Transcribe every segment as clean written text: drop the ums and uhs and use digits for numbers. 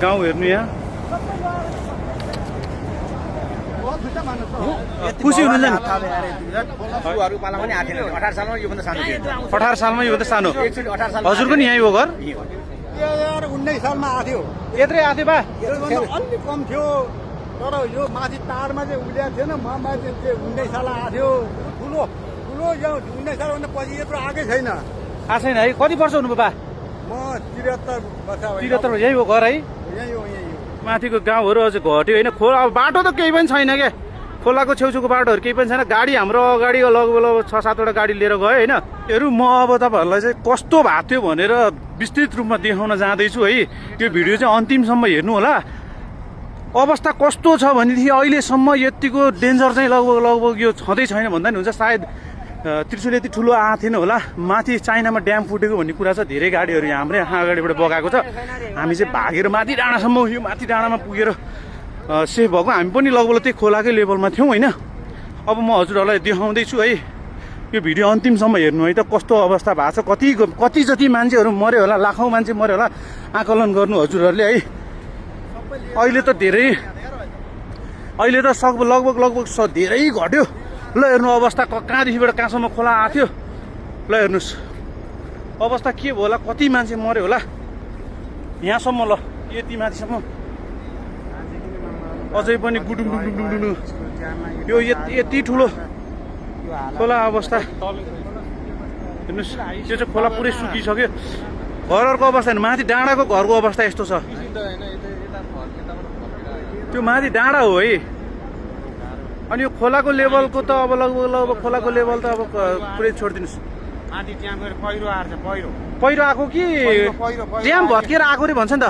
गाउँ हेर्नु यहाँ खुसी हुनुहुन्छ नि 18 सालमा योभन्दा सानो हजुरको नि यहीँ हो घर 19 सालमा आएको थियो यत्रै आएको थियो बा अलि कम थियो तर यो माथि तारमा चाहिँ उल्याएको थिएन म माथि 19 साल आएको थियो ठुलो ठुलो यो 19 सालभन्दा पछि यत्रो आएकै छैन आएको छैन है कति वर्ष हुनुभयो बा म 73 वर्ष 73 यही हो घर है यही हो माथिको गाउँहरू अझै घट्यो होइन खोला अब बाटो त केही पनि छैन क्या खोलाको छेउछेउको बाटोहरू केही पनि छैन गाडी हाम्रो अगाडि लगभग 6-7वटा गाडी लिएर गयो होइन हेरौँ म अब तपाईँहरूलाई चाहिँ कस्तो भएको थियो भनेर विस्तृत रूपमा देखाउन जाँदैछु है त्यो भिडियो चाहिँ अन्तिमसम्म हेर्नु होला अवस्था कस्तो छ भनेदेखि अहिलेसम्म यतिको डेन्जर चाहिँ लगभग यो छँदै छैन भन्दा नि हुन्छ सायद त्रिशुल यति ठुलो आएको थिएन होला माथि चाइनामा ड्याम फुटेको भन्ने कुरा छ धेरै गाडीहरू हाम्रै अगाडिबाट बगाएको छ हामी चाहिँ भागेर माथि डाँडासम्म यो माथि डाँडामा पुगेर सेफ भएको हामी पनि लगभग त्यही खोलाकै लेभलमा थियौँ होइन अब म हजुरहरूलाई देखाउँदैछु है यो भिडियो अन्तिमसम्म हेर्नु है त कस्तो अवस्था भएको छ कति जति मान्छेहरू मऱ्यो होला लाखौँ मान्छे मऱ्यो होला आकलन गर्नु हजुरहरूले है अहिले त धेरै अहिले त लगभग धेरै घट्यो ल हेर्नु अवस्था कहाँदेखिबाट कहाँसम्म खोला आएको थियो ल हेर्नुहोस् अवस्था के भयो होला कति मान्छे मऱ्यो होला यहाँसम्म ल यति माथिसम्म अझै पनि गुडुङ यो यति ठुलो खोला अवस्था हेर्नुहोस् त्यो चाहिँ खोला पुरै सुकिसक्यो घरहरूको अवस्था हेर्नु माथि डाँडाको घरको अवस्था यस्तो छ त्यो माथि डाँडा हो है अनि यो खोलाको लेभलको त अब लगभग खोलाको लेभल त अब पुरै छोडिदिनुहोस् माथि त्यहाँ गएर पहिरो आएर पहिरो आएको कि ड्याम भत्किएर आएको रे भन्छ नि त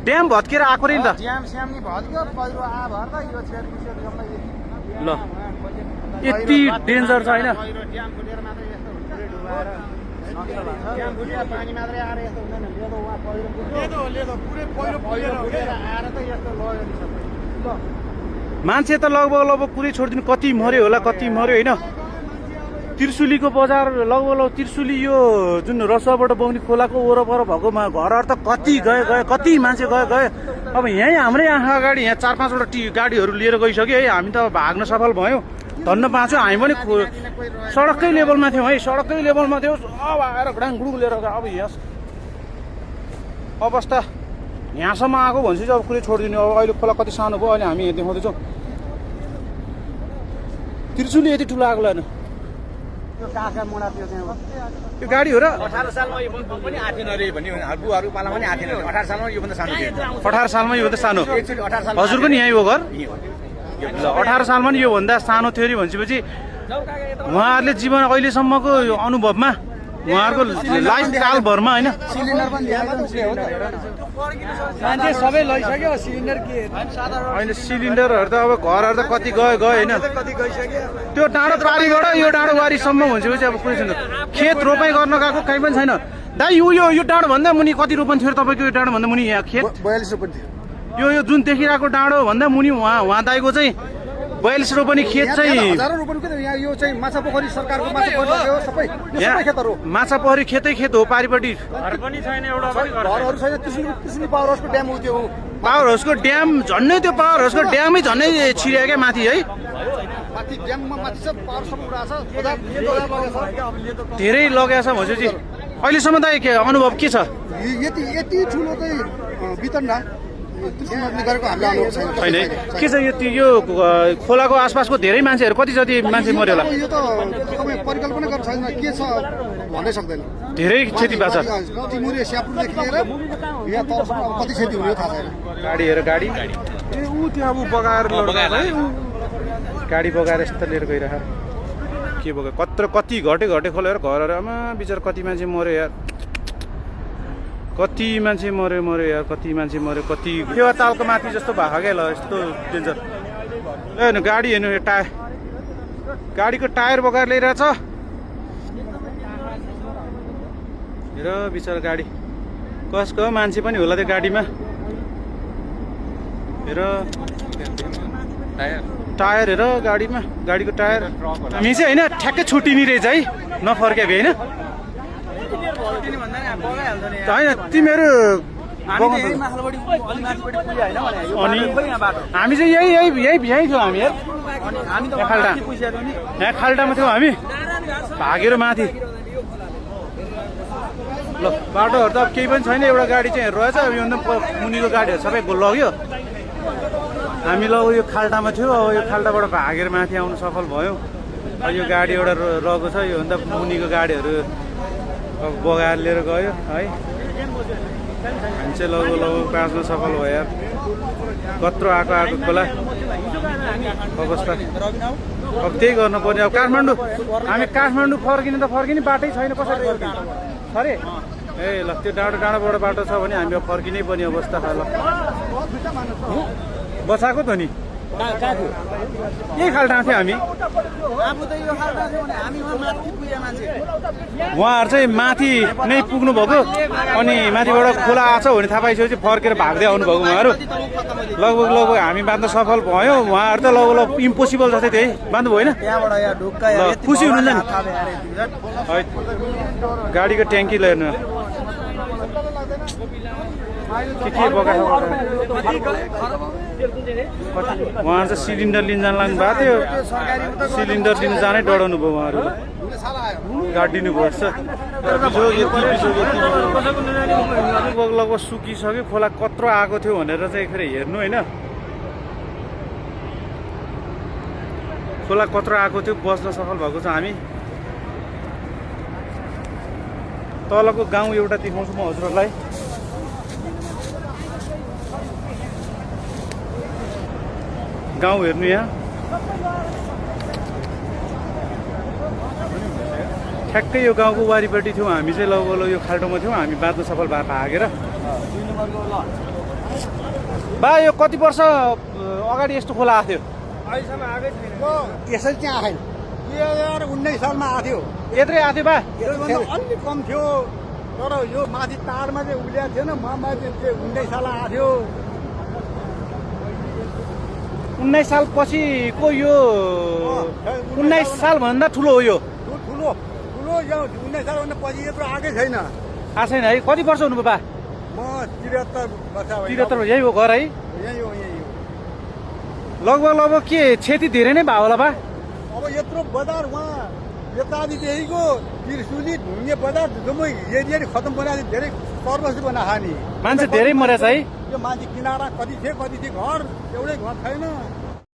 ड्याम भत्किएर आएको रे नि त ड्याम स्याम नि भत्क्यो पहिरो आ भएर त यो ल यति डेन्जर छ होइन ड्याम फुटेर मात्रै यस्तो हुन्छ ड्याम फुटेर पानी मात्रै आएर यस्तो हुँदैन लेदो वा पहिरो लेदो पुरै पहिरो फुटेर आएर त यस्तो लग्यो नि सबै ल मान्छे त लगभग पुरै छोडिदिनु कति मर्यो होला कति मर्यो होइन त्रिशुलीको बजार लगभग त्रिशुली यो जुन रसुवाबाट बग्ने खोलाको वरपर भएकोमा घरहरू त कति गए कति मान्छे गए अब यहीँ हाम्रै आँखा अगाडि यहाँ 4-5वटा गाडीहरू लिएर गइसक्यो है हामी त अब भाग्न सफल भयौँ धन्न पाउँछौँ हामी पनि सडककै लेभलमा थियौँ है सडककै लेभलमा थियौँ अब आएर घुडाङगुडुङ लिएर अब यस अवस्था यहाँसम्म आएको भनेपछि अब पुरै छोडिदिनु अब अहिले खोला कति सानो भयो अहिले हामी यहाँ देखाउँदैछौँ त्रिशुली यति ठुलो आएको लानु यो गाडी हो र 18 सालमा यो पनि आथेन रे भन्ने बुवाहरु पाला पनि आथेन 18 सालमा यो भन्दा सानो थियो 18 सालमा यो भन्दा सानो 18 साल हजुरको नि यही हो घर ल 18 सालमा नि यो भन्दा सानो थियो नि भनेपछि उहाँहरूले जीवन अहिलेसम्मको अनुभवमा उहाँहरूको लाइफ कालभरमा होइन सिलिन्डर पनि मान्छे सबै लैसक्यो सिलिन्डर के अहिले सिलिन्डरहरू त अब घरहरू त कति गयो होइन त्यो डाँडो बारीबाट यो डाँडो बारीसम्म भनेपछि अब कुनै छैन खेत रोपाइ गर्न गएको कहीँ पनि छैन दाइ यो डाँडो भन्दा मुनि कति रोपन थियो तपाईँको यो डाँडो भन्दा मुनि यहाँ खेत 42 रोपन थियो यो जुन देखिरहेको डाँडो भन्दा मुनि उहाँ दाइको चाहिँ 42 रोपनी खेत चाहिँ हजारौं रोपनी के यहाँ यो चाहिँ माछा पोखरी सरकारको माछा पोखरी हो सबै खेतहरु माछा पोखरी खेतै खेत हो पारिपट्टि घर पनि छैन एउटा घरहरु छैन त्यसले पावर हाउसको ड्याम हो त्यो पावर हाउसको ड्याम झन्नै त्यो पावर हाउसको ड्यामै झन्नै छिर्यो क्या माथि है माथि ड्याममा माथि छ पावर सब पुरा छ धेरै लगेछ भनेपछि अहिलेसम्म त अनुभव के छ यति ठुलो चाहिँ वितरण छैन के छ यो खोलाको आसपासको धेरै मान्छेहरू कति जति मान्छे मर्यो होला यो त तपाईँ परिकल्पना गर्न छैन के छ भन्नै सक्दैन धेरै क्षति भएको छ टिमुरे स्यापुरदेखि लिएर यहाँ तलसम्म कति क्षति हुने थाहा छैन गाडी हेर गाडी ए ऊ त्यहाँ बगाएर गाडी बगाएर यस्तो लिएर गइरह के बगायो कति घटे खोलेर घरहरूमा बिचरा कति मान्छे मर्यो यार कति मान्छे मर्यो यार कति मान्छे मर्यो कति फेवा तालको माथि जस्तो भएको क्या ल यस्तो डेन्जर हेर्नु गाडी हेर्नु टायर गाडीको टायर बगाएर ल्याइरहेछ हेर बिचरा गाडी कसको मान्छे पनि होला त्यो गाडीमा हेर टायर हेर गाडीमा गाडीको टायर हामी चाहिँ होइन ठ्याक्कै छुट्टिने रहेछ है नफर्क्या भए होइन होइन तिमीहरू अनि हामी चाहिँ यही थियौँ हामी यहाँ खाल्टामा थियौँ हामी भागेर माथि ल बाटोहरू त अब केही पनि छैन एउटा गाडी चाहिँ रहेछ अब यो मुनिको गाडीहरू सबै लग्यो हामी ल यो खाल्टामा थियो अब यो खाल्टाबाट भागेर माथि आउनु सफल भयो यो गाडी एउटा रहेको छ योभन्दा मुनिको गाडीहरू अब बगाएर लिएर गयो है हामी चाहिँ लगभग बाँच्न सफल भयो यार कत्रो आएको खोला अवस्था अब त्यही गर्नुपर्ने अब काठमाडौँ हामी काठमाडौँ फर्किने बाटै छैन कसरी फर्किने अरे ए ल त्यो डाँडोबाट बाटो छ भने हामी अब फर्किनै पर्ने अवस्था छ ल बसाएको त नि यही खाल्टामा थियो हामी उहाँहरू चाहिँ माथि नै पुग्नु भएको अनि माथिबाट खोला आएको छ भने थाहा पाइसकेपछि फर्केर भाग्दै आउनुभएको उहाँहरू लगभग हामी बाँध्न सफल भयो उहाँहरू त लगभग इम्पोसिबल जस्तै त्यही बाँध्नु भएन खुसी हुनुहुन्छ नि गाडीको ट्याङ्की लिएर के बोकाएको उहाँहरू चाहिँ सिलिन्डर लिन जान लाग्नु भएको थियो सिलिन्डर लिन जानै डराउनु भयो उहाँहरू गाडिदिनु पर्छ लगभग सुकिसक्यो खोला कत्रो आएको थियो भनेर चाहिँ एकखेर हेर्नु होइन खोला कत्रो आएको थियो बस्न सफल भएको छ हामी तलको गाउँ एउटा देखाउँछु म हजुरहरूलाई गाउँ हेर्नु यहाँ ठ्याक्कै यो गाउँको वारिपट्टि थियौँ हामी चाहिँ लगभग यो खाल्टोमा थियौँ हामी बाँच्न सफल भएर भागेर बा यो कति वर्ष अगाडि यस्तो खोला आएको थियो अहिलेसम्म आएकै छैन यसरी चाहिँ आएन 2019 सालमा आएको थियो यत्रै आएको थियो बा अलिक कम थियो तर यो माथि तारमा चाहिँ उलिया थिएन माथि 19 साल आएको थियो 19 साल पछिको यो 19 सालभन्दा ठुलो हो यो ठुलो यो 19 सालभन्दा पछि यत्रो आएकै छैन आएको छैन है कति वर्ष हुनुभयो बा म 73 वर्ष 73 यही हो घर है यही हो लगभग के क्षति धेरै नै भयो होला बा अब यत्रो बजार उहाँ यतादिदेखिको त्रिशुली ढुङ्गे बजार जम्मै एरिया खतम बनाएको धेरै सर्वस्व बनाएको नि मान्छे धेरै मरेछ है यो मान्छे किनारा कति थियो घर एउटै घर छैन